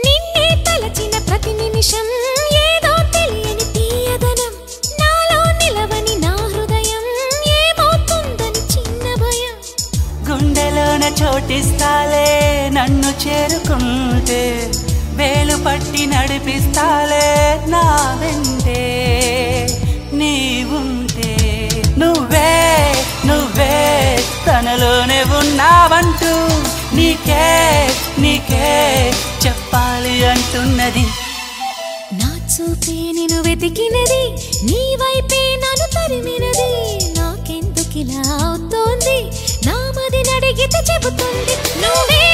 నిన్నే తలచిన ప్రతి నిమిషం ఏదో తెలియని తీయదనం నాలో నిలవని నా హృదయం ఏమవుతుందని చిన్న భయం గుండెలోన చోటిస్తాలే నన్ను చేరుకుంటే వేలు పట్టి నడిపిస్తాలే నా వెంటే నీవుంటే నువ్వే నువ్వే తనలోనే ఉన్నావంటూ నీకే నీకే చెప్పాలి అంటున్నది నా చూపే నిన్ను వెతికినది నీ వైపే నన్ను తరిమినది నాకెందుకిలా అవుతోంది నా మది నడిగితే చెబుతుంది నువ్వే